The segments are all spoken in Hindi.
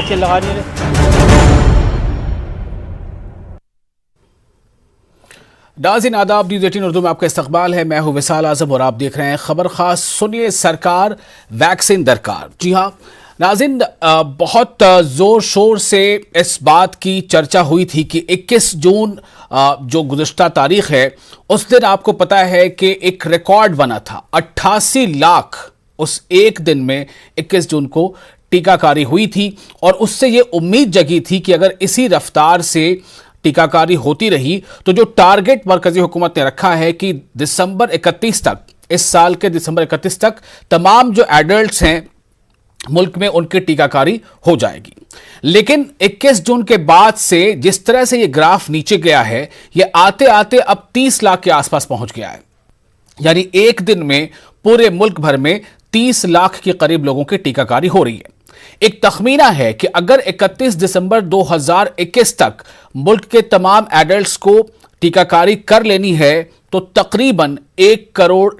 वैक्सीन लगा नहीं रहे। नाज़रीन आदाब, न्यूज़ 18 उर्दू में आपका इस्तकबाल है। मैं हूं विसाल आजम और आप देख रहे हैं खबर खास। सुनिए सरकार वैक्सीन दरकार। जी हां नाज़रीन, बहुत ज़ोर शोर से इस बात की चर्चा हुई थी कि 21 जून जो गुज़श्ता तारीख है उस दिन आपको पता है कि एक रिकॉर्ड बना था। 88 लाख उस एक दिन में 21 जून को टीकाकारी हुई थी और उससे ये उम्मीद जगी थी कि अगर इसी रफ्तार से टीकाकारी होती रही तो जो टारगेट मरकजी हुकूमत ने रखा है कि दिसंबर 31 तक, इस साल के दिसंबर 31 तक तमाम जो एडल्ट्स हैं मुल्क में उनकी टीकाकारी हो जाएगी। लेकिन 21 जून के बाद से जिस तरह से ये ग्राफ नीचे गया है, ये आते आते अब 30 लाख के आसपास पहुंच गया है। यानी एक दिन में पूरे मुल्क भर में 30 लाख के करीब लोगों की टीकाकारी हो रही है। एक तखमीना है कि अगर 31 दिसंबर 2021 तक मुल्क के तमाम एडल्ट्स को टीकाकारी कर लेनी है तो तकरीबन 1 करोड़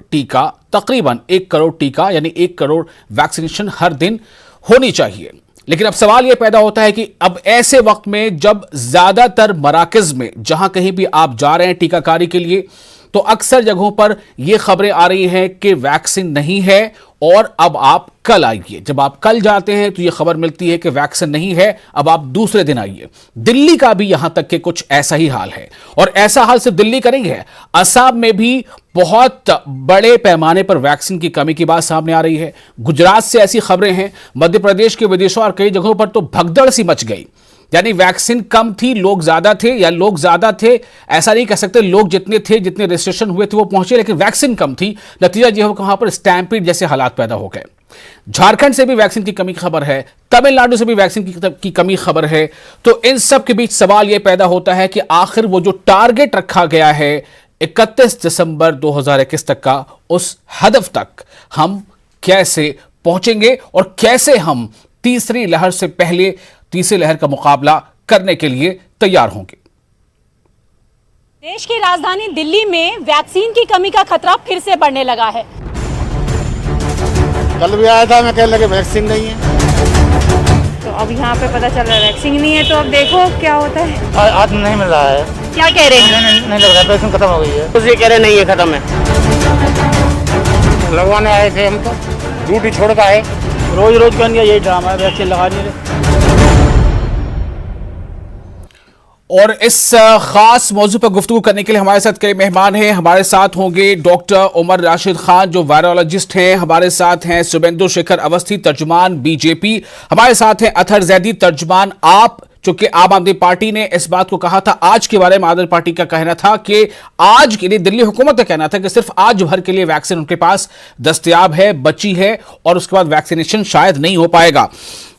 टीका यानी 1 करोड़ वैक्सीनेशन हर दिन होनी चाहिए। लेकिन अब सवाल यह पैदा होता है कि अब ऐसे वक्त में जब ज्यादातर मराकज में जहां कहीं भी आप जा रहे हैं टीकाकारी के लिए, तो अक्सर जगहों पर यह खबरें आ रही हैं कि वैक्सीन नहीं है और अब आप कल आइए। जब आप कल जाते हैं तो यह खबर मिलती है कि वैक्सीन नहीं है, अब आप दूसरे दिन आइए। दिल्ली का भी यहां तक कि कुछ ऐसा ही हाल है और ऐसा हाल सिर्फ दिल्ली का नहीं है, असम में भी बहुत बड़े पैमाने पर वैक्सीन की कमी की बात सामने आ रही है। गुजरात से ऐसी खबरें हैं, मध्य प्रदेश के विदेशों और कई जगहों पर तो भगदड़ सी मच गई। यानी वैक्सीन कम थी, लोग ज्यादा थे, या लोग ज्यादा थे ऐसा नहीं कह सकते, लोग जितने थे, जितने रजिस्ट्रेशन हुए थे वो पहुंचे, लेकिन वैक्सीन कम थी। नतीजा यह हो कि वहां पर स्टैम्पीड जैसे हालात पैदा हो गए। झारखंड से भी वैक्सीन की कमी की खबर है, तमिलनाडु से भी वैक्सीन की कमी खबर है। तो इन सब के बीच सवाल यह पैदा होता है कि आखिर वो जो टारगेट रखा गया है 31 दिसंबर 2021 तक का, उस हदफ तक हम कैसे पहुंचेंगे और कैसे हम तीसरी लहर से पहले तीसरी लहर का मुकाबला करने के लिए तैयार होंगे। देश की राजधानी दिल्ली में वैक्सीन की कमी का खतरा फिर से बढ़ने लगा है। कल भी आया था, मैं कहने लगे वैक्सीन नहीं है। तो अब यहाँ पे पता चल रहा है वैक्सीन नहीं है, तो अब देखो क्या होता है। आज नहीं मिल रहा है। क्या कह रहे हैं? नहीं लग रहा, वैक्सीन खत्म हो गई है। कुछ ये कह रहे नहीं है, खत्म है। लगवाने आए थे हम तो, ड्यूटी छोड़ कर आए। रोज रोज का इनका यही ड्रामा है, वैक्सीन लगा नहीं रहे। और इस खास मौजू पर गुफ्तगू करने के लिए हमारे साथ कई मेहमान हैं। हमारे साथ होंगे डॉक्टर उमर राशिद खान जो वायरोलॉजिस्ट हैं, हमारे साथ हैं शुभेंदु शेखर अवस्थी तर्जुमान बीजेपी, हमारे साथ हैं अतहर जैदी तर्जुमान आप, चूंकि आम आदमी पार्टी ने इस बात को कहा था आज के बारे में, आम आदमी पार्टी का कहना था कि आज के लिए, दिल्ली हुकूमत का कहना था कि सिर्फ आज भर के लिए वैक्सीन उनके पास दस्तयाब है, बची है और उसके बाद वैक्सीनेशन शायद नहीं हो पाएगा।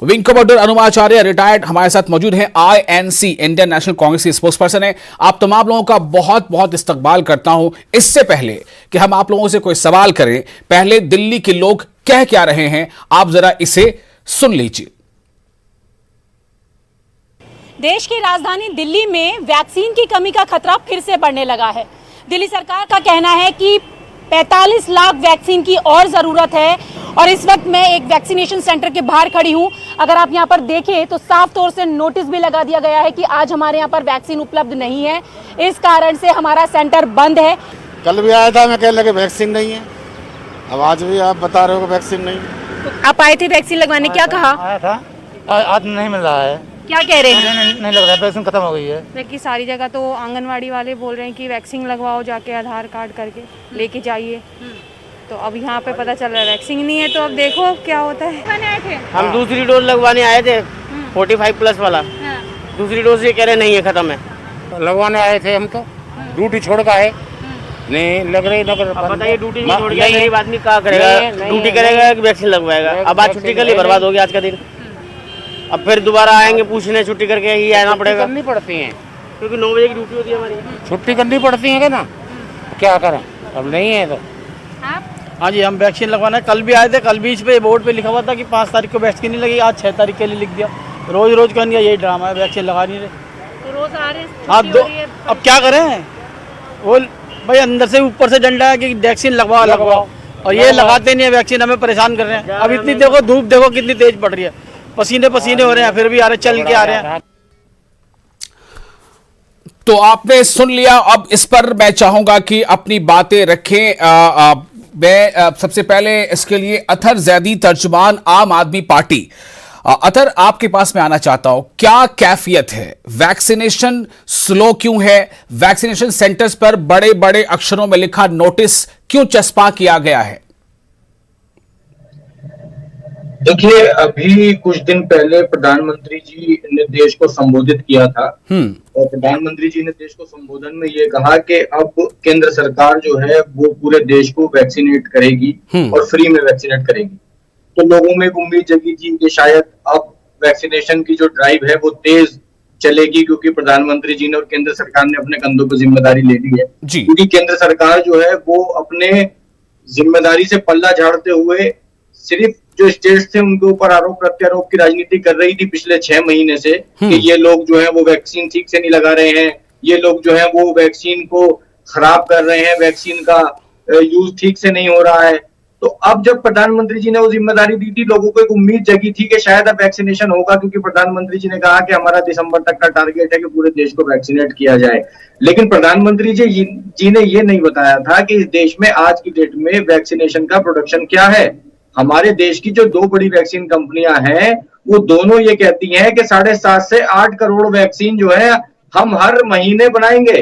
विंग कमांडर अनुमाचार्य रिटायर्ड हमारे साथ मौजूद हैं, INC इंडियन नेशनल कांग्रेस की स्पोक्स पर्सन है। आप तमाम लोगों का बहुत बहुत इस्तकबाल करता हूं। इससे पहले कि हम आप लोगों से कोई सवाल करें, पहले दिल्ली के लोग कह क्या रहे हैं, आप जरा इसे सुन लीजिए। देश की राजधानी दिल्ली में वैक्सीन की कमी का खतरा फिर से बढ़ने लगा है। दिल्ली सरकार का कहना है कि 45 लाख वैक्सीन की और ज़रूरत है और इस वक्त मैं एक वैक्सीनेशन सेंटर के बाहर खड़ी हूं। अगर आप यहां पर देखें तो साफ तौर से नोटिस भी लगा दिया गया है कि आज हमारे यहां पर वैक्सीन उपलब्ध नहीं है, इस कारण से हमारा सेंटर बंद है। कल भी आया था, मैं कहने लगे वैक्सीन नहीं है। अब आज भी आप बता रहे हो कि वैक्सीन नहीं है। तो आप आए थे वैक्सीन लगवाने, क्या कहा? आया था, आज नहीं मिल रहा है। क्या कह रहे हैं? नहीं लग रहा, वैक्सीन खत्म हो गई है। जबकि सारी जगह तो आंगनवाड़ी वाले बोल रहे हैं कि वैक्सीन लगवाओ, जाके आधार कार्ड करके लेके जाइए। तो अब यहाँ पे पता चल रहा है वैक्सीन नहीं है, तो अब देखो क्या होता है। आए थे हम दूसरी डोज लगवाने आए थे, 45+ वाला। दूसरी डोज ये कह रहे नहीं है, खत्म है। लगवाने आए थे हम तो, ड्यूटी छोड़ कर आए। नहीं लग रही, बताइए ड्यूटी छोड़ गया, गरीब आदमी क्या करेगा? ड्यूटी करेगा कि वैक्सीन लगवाएगा? अब आज छुट्टी कर ली, बर्बाद हो गया आज का दिन। अब फिर दोबारा आएंगे पूछने, छुट्टी करके ही आना पड़ेगा। करनी पड़ती है क्योंकि 9 बजे की ड्यूटी होती है हमारी। छुट्टी करनी पड़ती है ना, क्या करें, अब नहीं है तो। हाँ जी, हम वैक्सीन लगवाना है। कल भी आए थे, कल भी इस पे बोर्ड पे लिखा हुआ था कि 5 तारीख को वैक्सीन नहीं लगी, आज 6 तारीख के लिए लिख दिया। रोज रोज का यही ड्रामा है, वैक्सीन लगा नहीं रहे। तो रोज आ रहे हैं, हाँ दो, अब क्या करें, वो भाई अंदर से ऊपर से डंडा है कि वैक्सीन लगवाओ, और ये लगाते नहीं है वैक्सीन, हमें परेशान कर रहे हैं। अब इतनी देखो धूप, देखो कितनी तेज पड़ रही है, पसीने पसीने हो रहे हैं, फिर भी आ रहे, चल के आ रहे हैं। तो आपने सुन लिया। अब इस पर मैं चाहूंगा कि अपनी बातें रखें। मैं सबसे पहले इसके लिए अतहर जैदी, तर्जुमान आम आदमी पार्टी। अतहर, आपके पास मैं आना चाहता हूं, क्या कैफियत है? वैक्सीनेशन स्लो क्यों है? वैक्सीनेशन सेंटर्स पर बड़े बड़े अक्षरों में लिखा नोटिस क्यों चस्पा किया गया है? देखिए, अभी कुछ दिन पहले प्रधानमंत्री जी ने देश को संबोधित किया था और प्रधानमंत्री जी ने देश को संबोधन में ये कहा कि अब केंद्र सरकार जो है वो पूरे देश को वैक्सीनेट करेगी और फ्री में वैक्सीनेट करेगी। तो लोगों में एक उम्मीद जगी थी कि शायद अब वैक्सीनेशन की जो ड्राइव है वो तेज चलेगी, क्योंकि प्रधानमंत्री जी ने और केंद्र सरकार ने अपने कंधों पर जिम्मेदारी ले ली है। क्योंकि केंद्र सरकार जो है वो अपने जिम्मेदारी से पल्ला झाड़ते हुए सिर्फ जो स्टेट्स थे उनके ऊपर आरोप प्रत्यारोप की राजनीति कर रही थी पिछले 6 महीने से कि ये लोग जो है वो वैक्सीन ठीक से नहीं लगा रहे हैं, ये लोग जो है वो वैक्सीन को खराब कर रहे हैं, वैक्सीन का यूज ठीक से नहीं हो रहा है। तो अब जब प्रधानमंत्री जी ने वो जिम्मेदारी दी थी, लोगों को एक उम्मीद जगी थी कि शायद अब वैक्सीनेशन होगा, क्योंकि प्रधानमंत्री जी ने कहा कि हमारा दिसंबर तक का टारगेट है कि पूरे देश को वैक्सीनेट किया जाए। लेकिन प्रधानमंत्री जी ने ये नहीं बताया था कि इस देश में आज की डेट में वैक्सीनेशन का प्रोडक्शन क्या है। हमारे देश की जो 2 बड़ी वैक्सीन कंपनियां हैं वो दोनों ये कहती हैं कि 7.5 से 8 करोड़ वैक्सीन जो है हम हर महीने बनाएंगे।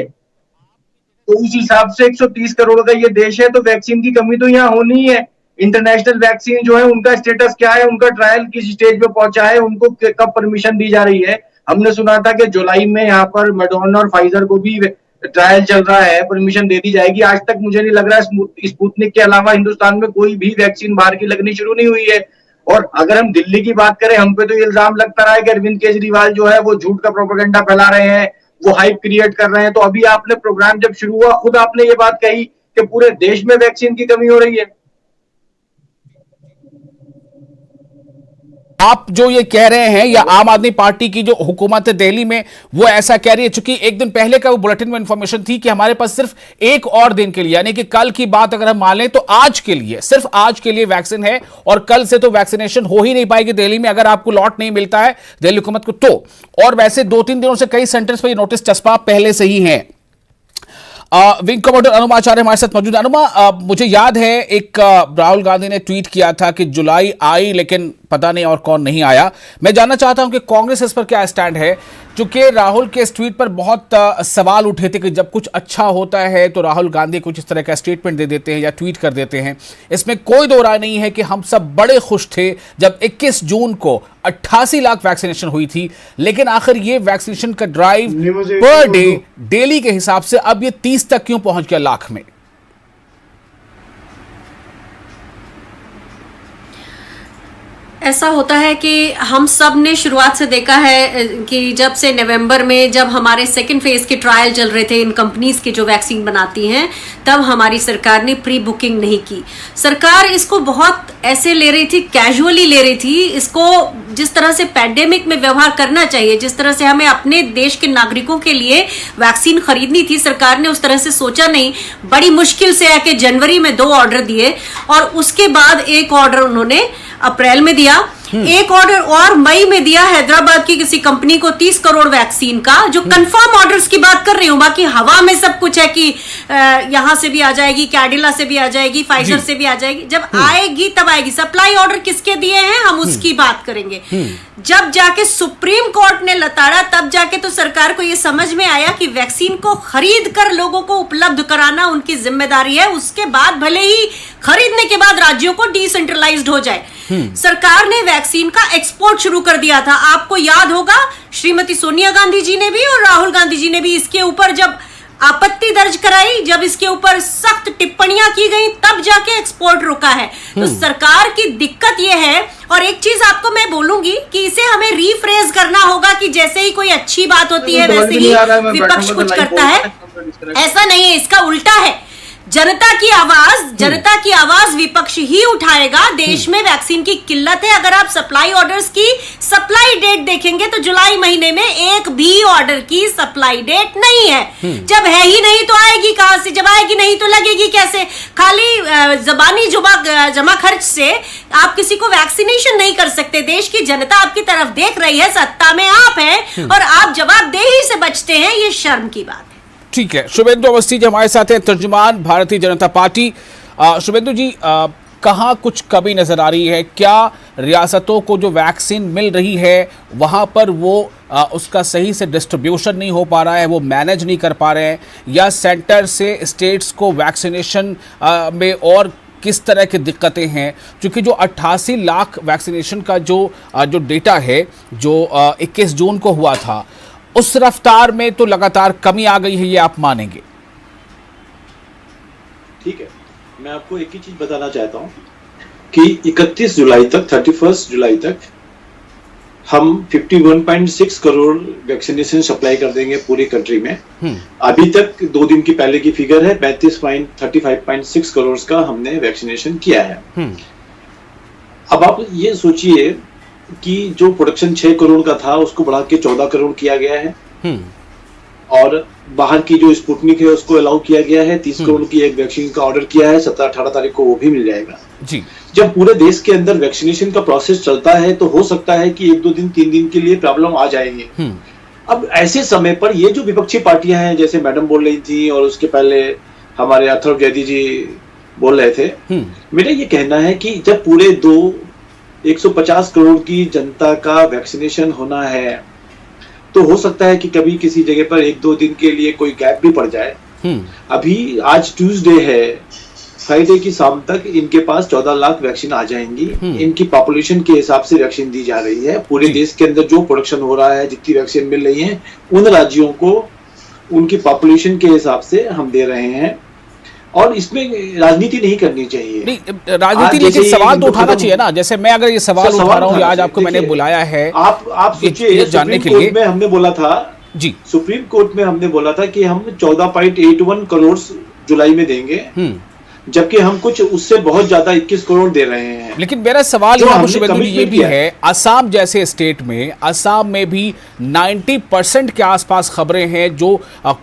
तो उस हिसाब से 130 करोड़ का ये देश है, तो वैक्सीन की कमी तो यहाँ होनी ही है। इंटरनेशनल वैक्सीन जो है उनका स्टेटस क्या है, उनका ट्रायल किस स्टेज पे पहुंचा है, उनको कब परमिशन दी जा रही है। हमने सुना था कि जुलाई में यहाँ पर मॉडर्ना और फाइजर को भी ट्रायल चल रहा है, परमिशन दे दी जाएगी। आज तक मुझे नहीं लग रहा है स्पुतनिक के अलावा हिंदुस्तान में कोई भी वैक्सीन बाहर की लगनी शुरू नहीं हुई है। और अगर हम दिल्ली की बात करें, हम पे तो ये इल्जाम लगता रहा है कि अरविंद केजरीवाल जो है वो झूठ का प्रोपेगेंडा फैला रहे हैं, वो हाइप क्रिएट कर रहे हैं। तो अभी आपने प्रोग्राम जब शुरू हुआ, खुद आपने ये बात कही कि पूरे देश में वैक्सीन की कमी हो रही है। आप जो ये कह रहे हैं, या आम आदमी पार्टी की जो हुकूमत है दिल्ली में वो ऐसा कह रही है, चूंकि एक दिन पहले का वो बुलेटिन में इंफॉर्मेशन थी कि हमारे पास सिर्फ एक और दिन के लिए, यानी कि कल की बात अगर हम मान लें तो आज के लिए, सिर्फ आज के लिए वैक्सीन है और कल से तो वैक्सीनेशन हो ही नहीं पाएगी दिल्ली में अगर आपको लॉट नहीं मिलता है दिल्ली हुकूमत को तो। और वैसे 2-3 दिनों से कई सेंटर्स पर ये नोटिस चस्पा पहले से ही है। विंग कमांडर अनुमा आचार्य हमारे साथ मौजूद है। अनुमा, मुझे याद है एक राहुल गांधी ने ट्वीट किया था कि जुलाई आई लेकिन पता नहीं और कौन नहीं आया। मैं जानना चाहता हूं कि कांग्रेस इस पर क्या स्टैंड है, क्योंकि राहुल के इस ट्वीट पर बहुत सवाल उठे थे कि जब कुछ अच्छा होता है तो राहुल गांधी कुछ इस तरह का स्टेटमेंट दे देते हैं या ट्वीट कर देते हैं। इसमें कोई दो राय नहीं है कि हम सब बड़े खुश थे जब 21 जून को 88 लाख वैक्सीनेशन हुई थी, लेकिन आखिर ये वैक्सीनेशन का ड्राइव पर डे डेली के हिसाब से अब ये 30 तक क्यों पहुंच गया लाख में? ऐसा होता है कि हम सब ने शुरुआत से देखा है कि जब से नवंबर में जब हमारे सेकंड फेज के ट्रायल चल रहे थे इन कंपनीज के जो वैक्सीन बनाती हैं, तब हमारी सरकार ने प्री बुकिंग नहीं की। सरकार इसको बहुत ऐसे ले रही थी, कैजुअली ले रही थी। इसको जिस तरह से पैंडेमिक में व्यवहार करना चाहिए, जिस तरह से हमें अपने देश के नागरिकों के लिए वैक्सीन खरीदनी थी, सरकार ने उस तरह से सोचा नहीं। बड़ी मुश्किल से आके जनवरी में 2 ऑर्डर दिए और उसके बाद एक ऑर्डर उन्होंने अप्रैल में दिया, एक ऑर्डर और मई में दिया हैदराबाद की किसी कंपनी को 30 करोड़ वैक्सीन का, जो कंफर्म ऑर्डर्स की बात कर रही हूं। बाकी हवा में सब कुछ है कि यहां से भी आ जाएगी, कैडिला से भी आ जाएगी, फाइजर से भी आ जाएगी। जब आएगी तब आएगी। सप्लाई ऑर्डर किसके दिए हैं हम उसकी बात करेंगे। जब जाके सुप्रीम कोर्ट ने लताड़ा, तब जाके तो सरकार को यह समझ में आया कि वैक्सीन को खरीद कर लोगों को उपलब्ध कराना उनकी जिम्मेदारी है। उसके बाद भले ही खरीदने के बाद राज्यों को डिसेंट्रलाइज्ड हो जाए। सरकार ने वैक्सीन का एक्सपोर्ट शुरू कर दिया था। आपको याद होगा श्रीमती सोनिया गांधी जी ने भी और राहुल गांधी जी ने भी इसके ऊपर जब आपत्ति दर्ज कराई, जब इसके ऊपर सख्त टिप्पणियां की गई, तब जाके एक्सपोर्ट रुका है। तो सरकार की दिक्कत यह है। और एक चीज आपको मैं बोलूंगी कि इसे हमें रीफ्रेज करना होगा कि जैसे ही कोई अच्छी बात होती है वैसे ही विपक्ष कुछ करता है। ऐसा नहीं है, इसका उल्टा है। जनता की आवाज विपक्ष ही उठाएगा। देश में वैक्सीन की किल्लत है। अगर आप सप्लाई ऑर्डर्स की सप्लाई डेट देखेंगे तो जुलाई महीने में एक भी ऑर्डर की सप्लाई डेट नहीं है। जब है ही नहीं तो आएगी कहां से? जब आएगी नहीं तो लगेगी कैसे? खाली जबानी जमा खर्च से आप किसी को वैक्सीनेशन नहीं कर सकते। देश की जनता आपकी तरफ देख रही है, सत्ता में आप हैं और आप जवाबदेही से बचते हैं, ये शर्म की बात है। ठीक है, शुभेंदु अवस्थी जी हमारे साथ हैं, तर्जुमान भारतीय जनता पार्टी। शुभेंदु जी, कहाँ कुछ कमी नजर आ रही है? क्या रियासतों को जो वैक्सीन मिल रही है वहाँ पर वो उसका सही से डिस्ट्रीब्यूशन नहीं हो पा रहा है, वो मैनेज नहीं कर पा रहे हैं, या सेंटर से स्टेट्स को वैक्सीनेशन में और किस तरह की दिक्कतें हैं? क्योंकि जो 88 लाख वैक्सीनेशन का जो डेटा है जो 21 जून को हुआ था, उस रफ्तार में तो लगातार कमी आ गई है, ये आप मानेंगे? ठीक है, मैं आपको एक ही चीज बताना चाहता हूं कि 31 जुलाई तक 31 जुलाई तक हम 51.6 करोड़ वैक्सीनेशन सप्लाई कर देंगे पूरी कंट्री में। अभी तक 2 दिन की पहले की फिगर है 35.6 करोड़ का हमने वैक्सीनेशन किया है। अब आप ये सोचिए कि जो प्रोडक्शन 6 करोड़ का था उसको बढ़ा के 14 करोड़ किया गया है और बाहर की जो स्पुतनिक है उसको अलाउ किया गया है। 30 करोड़ की एक वैक्सीन का ऑर्डर किया है, 17-18 तारीख को वो भी मिल जाएगा जी। जब पूरे देश के अंदर वैक्सीनेशन का प्रोसेस चलता है तो हो सकता है कि 1-2 दिन 3 दिन के लिए प्रॉब्लम आ जाएंगे। अब ऐसे समय पर ये जो विपक्षी पार्टियां हैं, जैसे मैडम बोल रही थी और उसके पहले हमारे अथर्व जैदी जी बोल रहे थे, मेरा ये कहना है कि जब पूरे 150 करोड़ की जनता का वैक्सीनेशन होना है तो हो सकता है कि कभी किसी जगह पर 1-2 दिन के लिए कोई गैप भी पड़ जाए। अभी आज ट्यूसडे है, फ्राइडे की शाम तक इनके पास 14 लाख वैक्सीन आ जाएंगी। इनकी पॉपुलेशन के हिसाब से वैक्सीन दी जा रही है। पूरे देश के अंदर जो प्रोडक्शन हो रहा है, जितनी वैक्सीन मिल रही है, उन राज्यों को उनकी पॉपुलेशन के हिसाब से हम दे रहे हैं और इसमें राजनीति नहीं करनी चाहिए। नहीं राजनीति, लेकिन सवाल तो उठाना चाहिए ना। जैसे मैं अगर ये सवाल उठा रहा हूँ, आज आपको मैंने बुलाया है, आप सोचिए, जानने के लिए में हमने बोला था जी, सुप्रीम कोर्ट में हमने बोला था कि हम 14.81 करोड़ जुलाई में देंगे, जबकि हम कुछ उससे बहुत ज्यादा 21 करोड़ दे रहे हैं। लेकिन मेरा सवाल ये भी है, असम जैसे स्टेट में, असम में भी 90% के आसपास खबरें हैं जो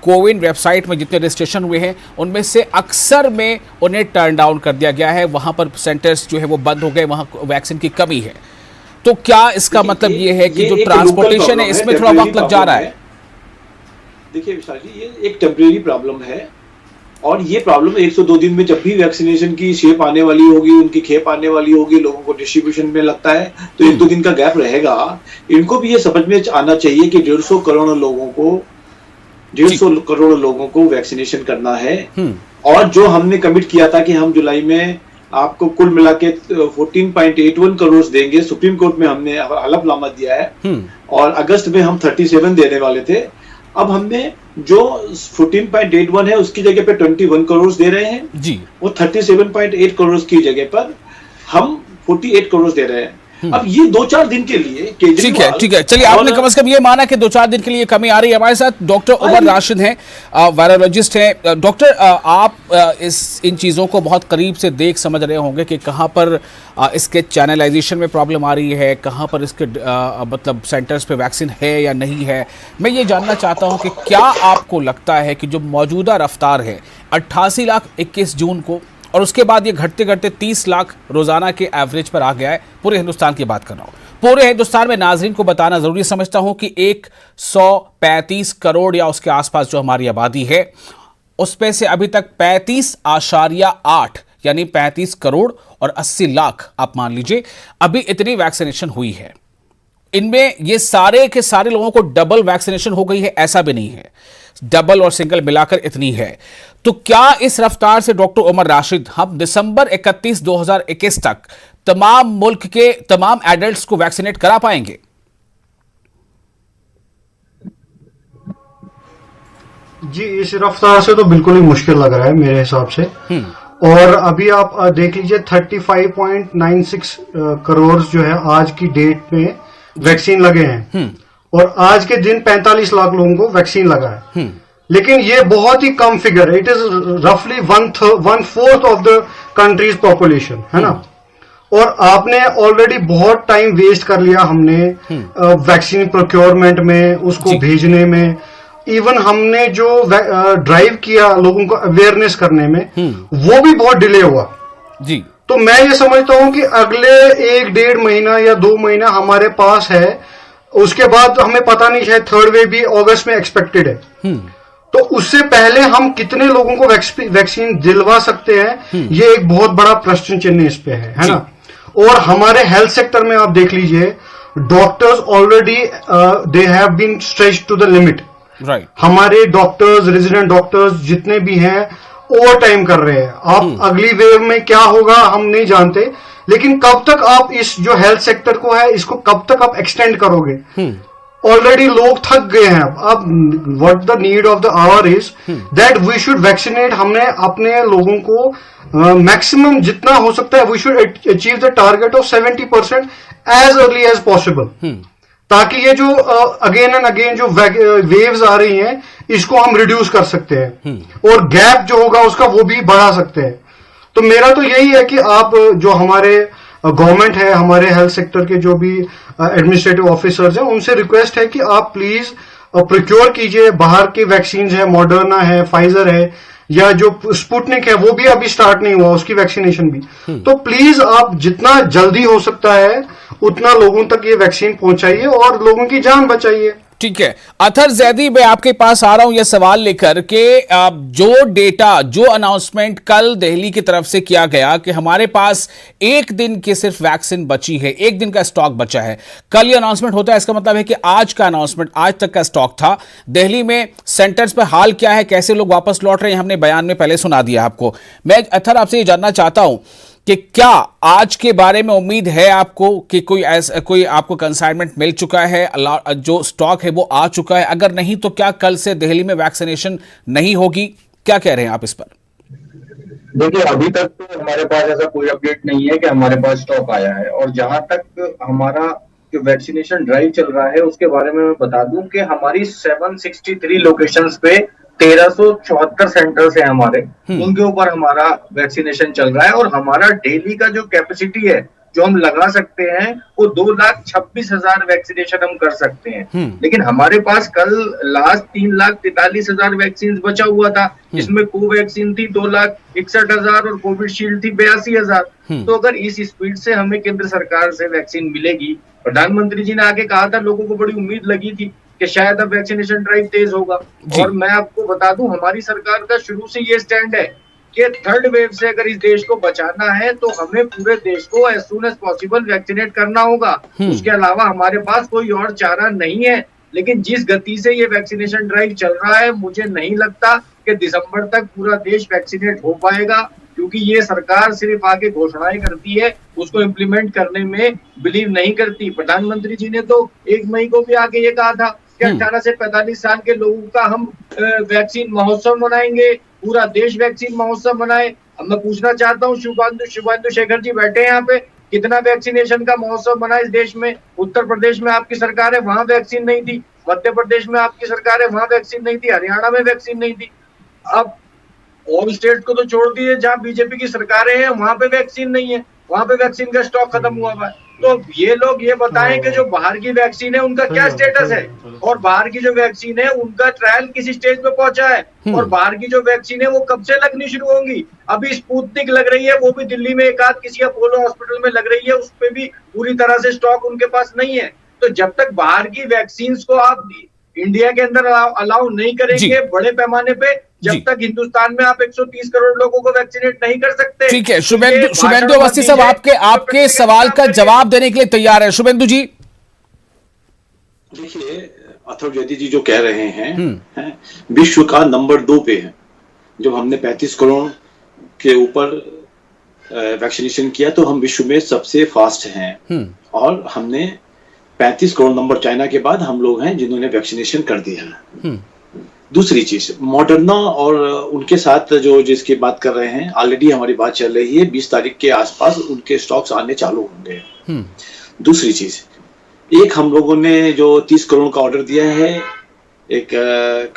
कोविन वेबसाइट में जितने रजिस्ट्रेशन हुए हैं उनमें से अक्सर में उन्हें टर्न डाउन कर दिया गया है। वहां पर सेंटर्स जो है वो बंद हो गए, वहां वैक्सीन की कमी है। तो क्या इसका मतलब ये है कि जो ट्रांसपोर्टेशन है इसमें थोड़ा वक्त लग जा रहा है? देखिए विशाल जी, ये एक टेम्परेरी प्रॉब्लम है और ये प्रॉब्लम 102 दिन में जब भी वैक्सीनेशन की शेप आने वाली होगी, उनकी खेप आने वाली होगी, लोगों को डिस्ट्रीब्यूशन में लगता है तो 1-2 दिन का गैप रहेगा। इनको भी ये समझ में आना चाहिए कि 150 करोड़ लोगों को वैक्सीनेशन करना है और जो हमने कमिट किया था कि हम जुलाई में आपको कुल मिला के 14.81 करोड़ देंगे, सुप्रीम कोर्ट में हमने हलफनामा दिया है और अगस्त में हम 37 देने वाले थे। अब हमने जो 14.81 है उसकी जगह पे 21 करोड़ दे रहे हैं जी, वो 37.8 करोड़ की जगह पर हम 48 करोड़ दे रहे हैं। अब ये 2-4 दिन के लिए ठीक है, चलिए आपने कम से कम ये माना कि 2-4 दिन के लिए कमी आ रही है। हमारे साथ डॉक्टर उमर राशिद हैं, वायरोलॉजिस्ट हैं। डॉक्टर, आप इन चीज़ों को बहुत करीब से देख समझ रहे होंगे कि कहाँ पर इसके चैनलाइजेशन में प्रॉब्लम आ रही है, कहाँ पर इसके मतलब सेंटर्स पे वैक्सीन है या नहीं है। मैं ये जानना चाहता हूँ कि क्या आपको लगता है कि जो मौजूदा रफ्तार है 88 लाख 21 जून को और उसके बाद ये घटते घटते 30 लाख रोजाना के एवरेज पर आ गया है, पूरे हिंदुस्तान की बात कर रहा हूं, पूरे हिंदुस्तान में नाजरीन को बताना जरूरी समझता हूं कि 135 करोड़ या उसके आसपास जो हमारी आबादी है उसमें से अभी तक 35.8 यानी 35 करोड़ और 80 लाख आप मान लीजिए अभी इतनी वैक्सीनेशन हुई है। इनमें ये सारे के सारे लोगों को डबल वैक्सीनेशन हो गई है ऐसा भी नहीं है, डबल और सिंगल मिलाकर इतनी है। तो क्या इस रफ्तार से डॉक्टर उमर राशिद हम दिसंबर 31, 2021 तक तमाम मुल्क के तमाम एडल्ट्स को वैक्सीनेट करा पाएंगे? जी, इस रफ्तार से तो बिल्कुल ही मुश्किल लग रहा है मेरे हिसाब से। और अभी आप देख लीजिए 35.96 करोड़ जो है आज की डेट में वैक्सीन लगे हैं और आज के दिन 45 लाख लोगों को वैक्सीन लगा है। लेकिन ये बहुत ही कम फिगर है। इट इज रफली 1/4 ऑफ द कंट्रीज पॉपुलेशन, है ना। और आपने ऑलरेडी बहुत टाइम वेस्ट कर लिया हमने वैक्सीन प्रोक्योरमेंट में, उसको भेजने में। इवन हमने जो ड्राइव किया लोगों को अवेयरनेस करने में, वो भी बहुत डिले हुआ जी। तो मैं ये समझता हूं कि अगले 1-1.5 महीना या 2 महीना हमारे पास है। उसके बाद हमें पता नहीं, शायद थर्ड वेव भी अगस्त में एक्सपेक्टेड है। तो उससे पहले हम कितने लोगों को वैक्सीन दिलवा सकते हैं, ये एक बहुत बड़ा प्रश्न चिन्ह इस पे है ना। और हमारे हेल्थ सेक्टर में आप देख लीजिए, doctors already they have been stretched to the limit. Right. हमारे डॉक्टर्स, रेजिडेंट डॉक्टर्स जितने भी हैं, ओवर टाइम कर रहे हैं। आप अगली वेव में क्या होगा हम नहीं जानते, लेकिन कब तक आप इस जो हेल्थ सेक्टर को है, इसको कब तक आप एक्सटेंड करोगे। ऑलरेडी लोग थक गए हैं। अब what the need of the hour is that we should vaccinate. हमने अपने लोगों को मैक्सिमम जितना हो सकता है, we should achieve the target of 70% as early as possible, ताकि ये जो अगेन एंड अगेन जो वेव्स आ रही हैं, इसको हम रिड्यूस कर सकते हैं और गैप जो होगा उसका वो भी बढ़ा सकते हैं। तो मेरा तो यही है कि आप जो हमारे गवर्नमेंट है, हमारे हेल्थ सेक्टर के जो भी एडमिनिस्ट्रेटिव ऑफिसर्स हैं, उनसे रिक्वेस्ट है कि आप प्लीज प्रोक्योर कीजिए। बाहर के वैक्सीन है, मॉडर्ना है, फाइजर है, या जो स्पुतनिक है वो भी अभी स्टार्ट नहीं हुआ, उसकी वैक्सीनेशन भी। तो प्लीज आप जितना जल्दी हो सकता है उतना लोगों तक ये वैक्सीन पहुंचाइए और लोगों की जान बचाइए। ठीक है अथर जैदी, मैं आपके पास आ रहा हूं यह सवाल लेकर कि जो डेटा, जो अनाउंसमेंट कल दिल्ली की तरफ से किया गया कि हमारे पास 1 दिन की सिर्फ वैक्सीन बची है, 1 दिन का स्टॉक बचा है, कल ये अनाउंसमेंट होता है, इसका मतलब है कि आज का अनाउंसमेंट, आज तक का स्टॉक था। दिल्ली में सेंटर्स पर हाल क्या है, कैसे लोग वापस लौट रहे हैं, हमने बयान में पहले सुना दिया आपको। मैं अथर आपसे ये जानना चाहता हूं कि क्या आज के बारे में उम्मीद है आपको कि कोई आपको कंसाइनमेंट मिल चुका है, जो स्टॉक है वो आ चुका है? अगर नहीं तो क्या कल से दिल्ली में वैक्सीनेशन नहीं होगी? क्या कह रहे हैं आप इस पर? देखिए अभी तक तो हमारे पास ऐसा कोई अपडेट नहीं है कि हमारे पास स्टॉक आया है। और जहां तक हमारा जो वैक्सीनेशन ड्राइव चल रहा है उसके बारे में मैं बता दूं कि हमारी 763 लोकेशंस पे 1374 सेंटर्स है हमारे, उनके ऊपर हमारा वैक्सीनेशन चल रहा है। और हमारा डेली का जो कैपेसिटी है जो हम लगा सकते हैं वो 2,26,000 वैक्सीनेशन हम कर सकते हैं। लेकिन हमारे पास कल लास्ट 3,43,000 वैक्सीन बचा हुआ था, जिसमें कोवैक्सीन थी 2,61,000 और कोविशील्ड थी 82,000। तो अगर इस स्पीड से हमें केंद्र सरकार से वैक्सीन मिलेगी, प्रधानमंत्री जी ने आगे कहा था, लोगों को बड़ी उम्मीद लगी थी कि शायद अब वैक्सीनेशन ड्राइव तेज होगा। और मैं आपको बता दूं हमारी सरकार का शुरू से ये स्टैंड है कि थर्ड वेव से अगर इस देश को बचाना है तो हमें पूरे देश को as soon as possible vaccinate करना होगा। उसके अलावा हमारे पास कोई और चारा नहीं है। लेकिन जिस गति से ये वैक्सीनेशन ड्राइव चल रहा है, मुझे नहीं लगता कि दिसंबर तक पूरा देश वैक्सीनेट हो पाएगा, क्योंकि ये सरकार सिर्फ आगे घोषणाएं करती है, उसको इम्प्लीमेंट करने में बिलीव नहीं करती। प्रधानमंत्री जी ने तो 1 मई को भी आगे ये कहा था कि 18 से 45 साल के लोगों का हम वैक्सीन महोत्सव मनाएंगे, पूरा देश वैक्सीन महोत्सव मनाए। अब मैं पूछना चाहता हूँ, शुभांशु शेखर जी बैठे हैं यहाँ पे, कितना वैक्सीनेशन का महोत्सव मना इस देश में? उत्तर प्रदेश में आपकी सरकार है, वहां वैक्सीन नहीं थी। मध्य प्रदेश में आपकी सरकार है, वहां वैक्सीन नहीं थी। हरियाणा में वैक्सीन नहीं थी। अब ऑल स्टेट को तो छोड़ दिए, जहाँ बीजेपी की सरकारें हैं वहां पे वैक्सीन नहीं है, वहां पे वैक्सीन का स्टॉक खत्म हुआ है। तो ये लोग ये बताएं कि जो बाहर की वैक्सीन है उनका क्या स्टेटस है, और बाहर की जो वैक्सीन है उनका ट्रायल किस स्टेज पे पहुंचा है, और बाहर की जो वैक्सीन है वो कब से लगनी शुरू होंगी। अभी स्पुतनिक लग रही है, वो भी दिल्ली में एक आध किसी अपोलो हॉस्पिटल में लग रही है, उस पे भी पूरी तरह से स्टॉक उनके पास नहीं है। तो जब तक बाहर की वैक्सीन को आप इंडिया के अंदर अलाउ नहीं करेंगे बड़े पैमाने पे, जब तक हिंदुस्तान में आप 130 करोड़ लोगों को वैक्सीनेट नहीं कर सकते। ठीक है, शुभेंदु अवस्थी साहब आपके सवाल का जवाब देने के लिए तैयार है। शुभेंदु जी, देखिए अथर्व जैदी जी जो कह रहे हैं विश्व का नंबर 2 पे है। जब हमने 35 करोड़ के ऊपर वैक्सीनेशन किया तो हम विश्व में सबसे फास्ट हैं, और हमने 35 करोड़ नंबर चाइना के बाद हम लोग हैं जिन्होंने वैक्सीनेशन कर दिया है। दूसरी चीज, मॉडर्ना और उनके साथ जो जिसकी बात कर रहे हैं, ऑलरेडी हमारी बात चल रही है, 20 तारीख के आसपास उनके स्टॉक्स आने चालू होंगे। दूसरी चीज, एक हम लोगों ने जो 30 करोड़ का ऑर्डर दिया है एक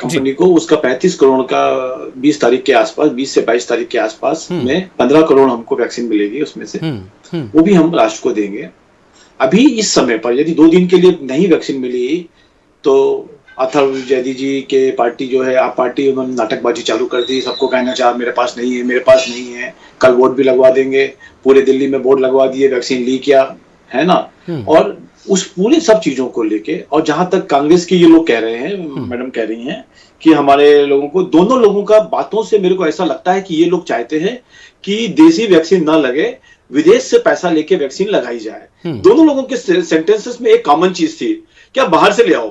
कंपनी को, उसका 35 करोड़ का 20 तारीख के आसपास, 20 से 22 तारीख के आसपास में 15 करोड़ हमको वैक्सीन मिलेगी उसमें से, वो भी हम राष्ट्र को देंगे। अभी इस समय पर यदि 2 दिन के लिए नहीं वैक्सीन मिली तो अथर्व जैदी जी के पार्टी जो है, आप पार्टी, उन्होंने नाटकबाजी चालू कर दी, सबको कहना चाहा मेरे पास नहीं है, मेरे पास नहीं है, कल बोर्ड भी लगवा देंगे, पूरे दिल्ली में बोर्ड लगवा दिए, वैक्सीन ली क्या, है ना। और उस पूरे सब चीजों को लेके, और जहां तक कांग्रेस के ये लोग कह रहे हैं, मैडम कह रही हैं कि हमारे लोगों को, दोनों लोगों का बातों से मेरे को ऐसा लगता है कि ये लोग चाहते हैं कि देसी वैक्सीन ना लगे, विदेश से पैसा लेके वैक्सीन लगाई जाए। दोनों लोगों के सेंटेंसेस में एक कॉमन चीज थी कि आप बाहर से ले आओ,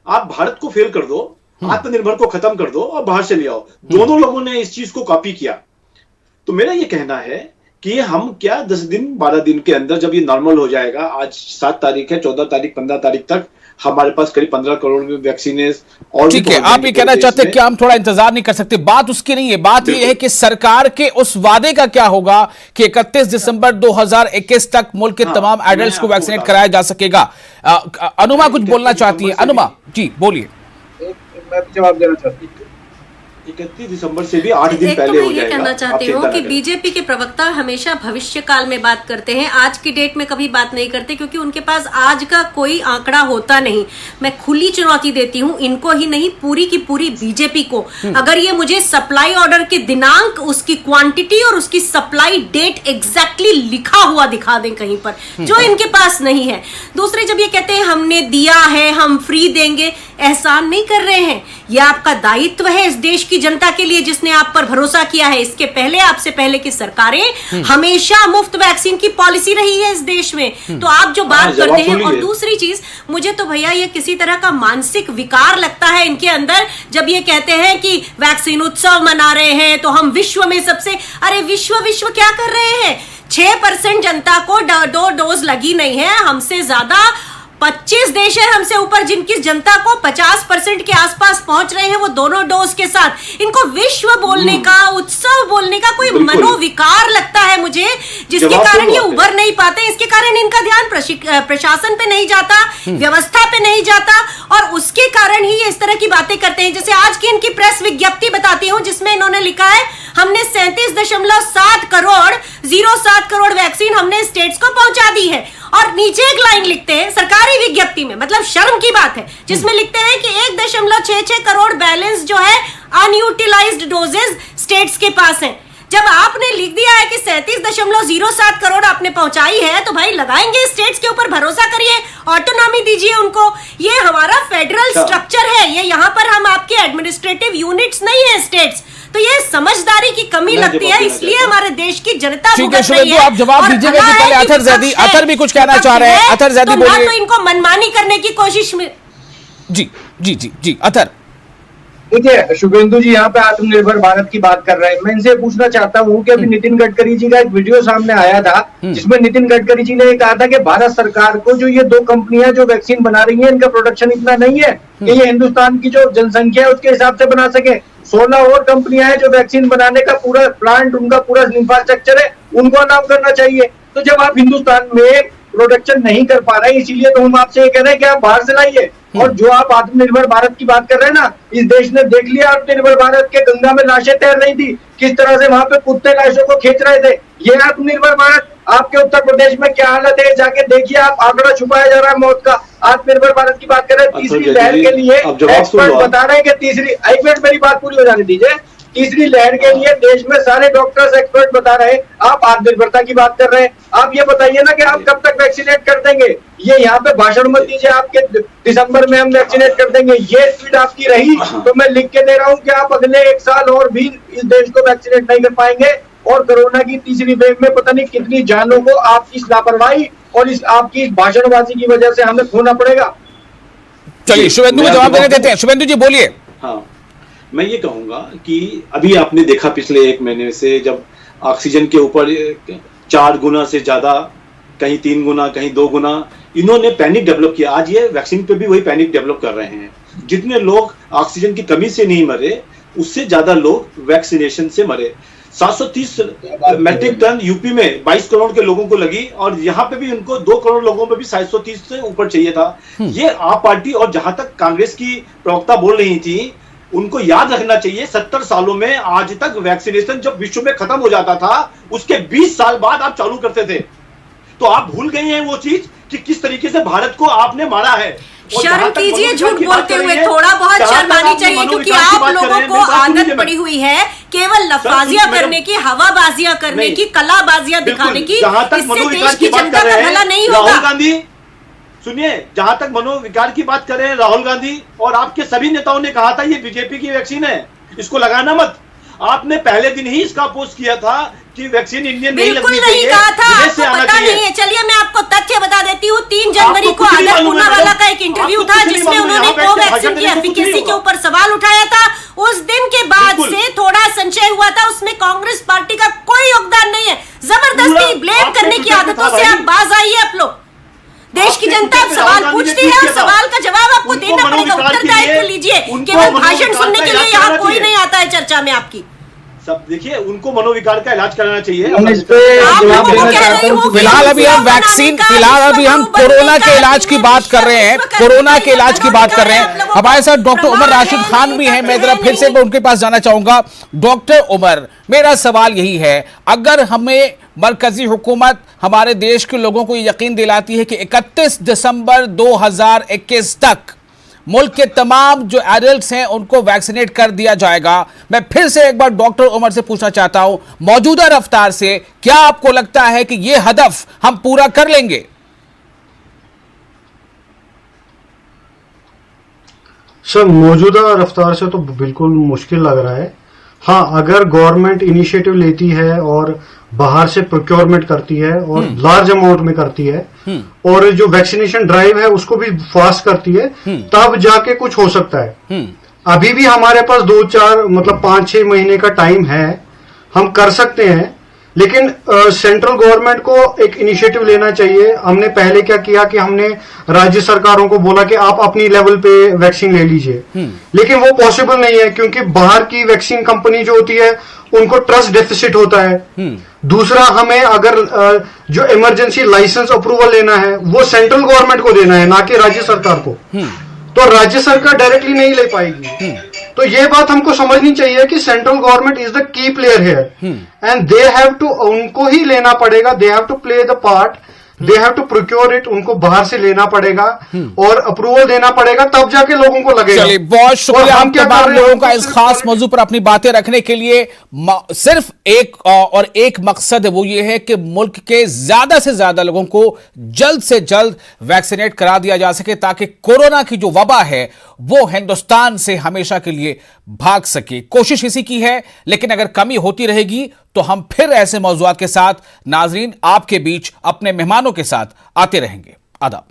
आप भारत को फेल कर दो, आत्मनिर्भर को खत्म कर दो और बाहर से ले आओ। दोनों लोगों ने इस चीज को कॉपी किया। तो मेरा ये कहना है कि हम क्या 10 दिन 12 दिन के अंदर जब ये नॉर्मल हो जाएगा, आज 7 तारीख है, 14 तारीख 15 तारीख तक हमारे पास करीब 15 करोड़ में वैक्सीन है। और ठीक है, आप ये कहना चाहते हैं कि हम थोड़ा इंतजार नहीं कर सकते। बात उसकी नहीं है, बात ये है कि सरकार के उस वादे का क्या होगा कि 31 दिसंबर 2021 तक मुल्क के तमाम एडल्ट्स को वैक्सीनेट कराया जा सकेगा। अनुमा कुछ बोलना चाहती है। अनुमा जी बोलिए। मैं जवाब देना चाहती हूँ। 31 दिसंबर से भी 8 दिन पहले हो जाएगा। ये कहना चाहती हूँ कि बीजेपी के प्रवक्ता हमेशा भविष्य काल में बात करते हैं, आज की डेट में कभी बात नहीं करते, क्योंकि उनके पास आज का कोई आंकड़ा होता नहीं। मैं खुली चुनौती देती हूँ इनको ही नहीं, पूरी की पूरी बीजेपी को, अगर ये मुझे सप्लाई ऑर्डर के दिनांक, उसकी क्वांटिटी और उसकी सप्लाई डेट एग्जैक्टली लिखा हुआ दिखा दें कहीं पर, जो इनके पास नहीं है। दूसरे, जब ये कहते हैं हमने दिया है, हम फ्री देंगे, एहसान नहीं कर रहे हैं। यह आपका दायित्व है इस देश की जनता के लिए जिसने आप पर भरोसा किया है। इसके पहले, आपसे पहले की सरकारें हमेशा मुफ्त वैक्सीन की पॉलिसी रही है इस देश में। तो आप जो बात करते हैं, और दूसरी चीज, मुझे तो भैया ये किसी तरह का मानसिक विकार लगता है इनके अंदर, जब ये कहते हैं कि वैक्सीन उत्सव मना रहे हैं तो हम विश्व में सबसे, अरे विश्व क्या कर रहे हैं? 6% जनता को 2 डोज लगी नहीं है, हमसे ज्यादा 25 देश है हमसे ऊपर जिनकी जनता को 50% के आसपास पहुंच रहे हैं वो दोनों डोज के साथ। इनको विश्व बोलने का, उत्सव बोलने का कोई मनोविकार लगता है मुझे, जिसके कारण ये उभर नहीं पाते। इसके कारण इनका ध्यान प्रशासन पे नहीं जाता, व्यवस्था पे नहीं जाता, और उसके कारण ही ये इस तरह की बातें करते हैं। जैसे आज की इनकी प्रेस विज्ञप्ति बताती हूँ जिसमें इन्होंने लिखा है हमने 37.7 करोड़ वैक्सीन हमने स्टेट्स को पहुंचा दी है, और नीचे एक लाइन लिखते हैं सरकारी विज्ञप्ति में, मतलब शर्म की बात है, जिसमें लिखते हैं कि 1.66 करोड़ बैलेंस जो है अनयूटिलाइज्ड डोजेस स्टेट्स के पास हैं। जब आपने लिख दिया है कि 37.07 करोड़ आपने पहुंचाई है, तो भाई लगाएंगे स्टेट्स के ऊपर, भरोसा करिए, ऑटोनॉमी दीजिए उनको। ये हमारा फेडरल स्ट्रक्चर है, ये यहाँ पर हम आपके एडमिनिस्ट्रेटिव यूनिट्स नहीं है स्टेट्स। तो ये समझदारी की कमी लगती है, इसलिए हमारे देश की जनता ठीक है शुभेंदु, आप जवाब दीजिएगा। पहले अतर भी कुछ कहना चाह रहे हैं। अतर जैदी बोलिए। तो इनको मनमानी करने की कोशिश में जी अतर। देखिए शुभेंदु जी यहाँ पे आत्मनिर्भर भारत की बात कर रहे हैं। मैं इनसे पूछना चाहता हूँ कि अभी नितिन गडकरी जी का एक वीडियो सामने आया था जिसमें नितिन गडकरी जी ने कहा था कि भारत सरकार को जो ये 2 कंपनियां जो वैक्सीन बना रही हैं, इनका प्रोडक्शन इतना नहीं है कि ये हिंदुस्तान की जो जनसंख्या है उसके हिसाब से बना सके। 16 और कंपनियां हैं जो वैक्सीन बनाने का पूरा प्लांट, उनका पूरा इंफ्रास्ट्रक्चर है, उनको नाम करना चाहिए। तो जब आप हिंदुस्तान में प्रोडक्शन नहीं कर पा रहे हैं, इसीलिए तो हम आपसे ये कह रहे हैं कि आप बाहर से लाइए। और जो आप आत्मनिर्भर भारत की बात कर रहे हैं ना, इस देश ने देख लिया आत्मनिर्भर भारत के गंगा में लाशें तैर रही थी, किस तरह से वहां पे कुत्ते लाशों को खींच रहे थे। ये आत्मनिर्भर भारत आपके उत्तर प्रदेश में क्या हालत है, जाके देखिए आप, आंकड़ा छुपाया जा रहा है मौत का। आत्मनिर्भर भारत की बात कर रहे हैं, तीसरी लहर के लिए एक्सपर्ट बता रहे हैं कि तीसरी, एक मिनट मेरी बात पूरी हो जाने दीजिए। तीसरी लहर के लिए देश में सारे डॉक्टर्स एक्सपर्ट बता रहे हैं, आप आत्मनिर्भरता की बात कर रहे हैं। आप ये बताइए ना कि आप कब तक वैक्सीनेट कर देंगे। ये यहाँ पे भाषण मत दीजिए आपके दिसंबर में हम वैक्सीनेट कर देंगे, ये स्पीड आपकी रही तो मैं लिख के दे रहा हूँ कि आप अगले 1 साल और भी इस देश को वैक्सीनेट नहीं कर पाएंगे। और कोरोना की तीसरी वेव में पता नहीं कितनी जानों को आपकी लापरवाही और इस आपकी भाषणबाजी की वजह से हमें खोना पड़ेगा। चलिए शुभेंदु को जवाब देने देते हैं। शुभेंदु जी बोलिए। हाँ, मैं ये कहूंगा कि अभी आपने देखा पिछले 1 महीने से जब ऑक्सीजन के ऊपर 4 गुना से ज्यादा, कहीं 3 गुना, कहीं 2 गुना इन्होंने पैनिक डेवलप किया। आज ये वैक्सीन पे भी वही पैनिक डेवलप कर रहे हैं। जितने लोग ऑक्सीजन की कमी से नहीं मरे, उससे ज्यादा लोग वैक्सीनेशन से मरे। 730 मैट्रिक टन यूपी में 22 करोड़ के लोगों को लगी, और यहाँ पे भी उनको 2 करोड़ लोगों पे भी 730 से ऊपर चाहिए था। ये आप पार्टी, और जहां तक कांग्रेस की प्रवक्ता बोल रही थी, उनको याद रखना चाहिए 70 सालों में आज तक वैक्सीनेशन जब विश्व में खत्म हो जाता था, उसके 20 साल बाद आप चालू करते थे। तो आप भूल गए हैं वो चीज कि किस तरीके से भारत को आपने मारा है। शर्म कीजिए झूठ बोलते हुए, थोड़ा बहुत शर्म आनी चाहिए, क्योंकि आप लोगों को आदत पड़ी हुई है केवल लफाजियां करने की, हवाबाजियां करने की, कलाबाजियां दिखाने की। इससे देश की जनता का भला नहीं होगा। राहुल गांधी, सुनिए, जहां तक मनोविकार की बात कर रहे हैं राहुल गांधी और आपके सभी नेताओं ने कहा था ये बीजेपी की वैक्सीन है, इसको लगाना मत। आपने पहले दिन ही इसका पोस्ट किया था कि वैक्सीन इंडियन नहीं लगनी चाहिए, नहीं कहा था, विदेश से आपको आना पता चाहिए। नहीं है। चलिए मैं आपको तथ्य बता देती हूँ। 3 जनवरी को आदर पूनावाला का एक इंटरव्यू था जिसमें उन्होंने कोवैक्सीन की एफिकेसी के ऊपर सवाल उठाया था। उस दिन के बाद से थोड़ा संशय हुआ था, उसमें कांग्रेस पार्टी का कोई योगदान नहीं है। जबरदस्ती ब्लेम करने की आदतों से आप बाज आइए। आप लोग, देश की जनता अब सवाल पूछती है और सवाल का जवाब आपको देना पड़ेगा। उत्तरदायित्व लीजिए। केवल भाषण सुनने के लिए यहाँ कोई नहीं आता है चर्चा में आपकी। सब देखिए, उनको मनोविकार का इलाज कराना चाहिए। फिलहाल अभी हम कोरोना के इलाज की बात कर रहे हैं, कोरोना के इलाज की बात कर रहे हैं। हमारे साथ डॉक्टर उमर राशिद खान भी हैं। मैं जरा फिर से उनके पास जाना चाहूंगा। डॉक्टर उमर, मेरा सवाल यही है, अगर हमें मरकजी हुकूमत हमारे देश के लोगों को यकीन दिलाती है कि 31 दिसंबर 2021 तक मुल्क के तमाम जो एडल्ट्स हैं उनको वैक्सीनेट कर दिया जाएगा, मैं फिर से एक बार डॉक्टर उमर से पूछना चाहता हूं, मौजूदा रफ्तार से क्या आपको लगता है कि यह हदफ हम पूरा कर लेंगे? सर, मौजूदा रफ्तार से तो बिल्कुल मुश्किल लग रहा है। हाँ, अगर गवर्नमेंट इनिशिएटिव लेती है और बाहर से प्रोक्योरमेंट करती है और लार्ज अमाउंट में करती है और जो वैक्सीनेशन ड्राइव है उसको भी फास्ट करती है, तब जाके कुछ हो सकता है। अभी भी हमारे पास 2-4 मतलब 5-6 महीने का टाइम है, हम कर सकते हैं। लेकिन सेंट्रल गवर्नमेंट को एक इनिशिएटिव लेना चाहिए। हमने पहले क्या किया कि हमने राज्य सरकारों को बोला कि आप अपनी लेवल पे वैक्सीन ले लीजिए, लेकिन वो पॉसिबल नहीं है क्योंकि बाहर की वैक्सीन कंपनी जो होती है उनको ट्रस्ट डेफिसिट होता है। दूसरा, हमें अगर जो इमरजेंसी लाइसेंस अप्रूवल लेना है वो सेंट्रल गवर्नमेंट को देना है, ना कि राज्य सरकार को। तो राज्य सरकार डायरेक्टली नहीं ले पाएगी। तो ये बात हमको समझनी चाहिए कि central government is the key player here and they have to, उनको ही लेना पड़ेगा, they have to play the part, they have to procure it, उनको बाहर से लेना पड़ेगा और अप्रूवल देना पड़ेगा, तब जाके लोगों को लगेगा। चलिए, बहुत शुक्रिया हम तमाम लोगों का इस खास मौजू पर अपनी बातें रखने के लिए। सिर्फ एक मकसद है, वो ये है कि मुल्क के ज्यादा से ज्यादा लोगों को जल्द से जल्द वैक्सीनेट करा दिया जा सके ताकि कोरोना की जो वबा है वो हिंदुस्तान से हमेशा के लिए भाग सके। कोशिश इसी की है, लेकिन अगर कमी होती रहेगी तो हम फिर ऐसे मौजूआत के साथ नाजरीन आपके बीच अपने मेहमानों के साथ आते रहेंगे। आदाब।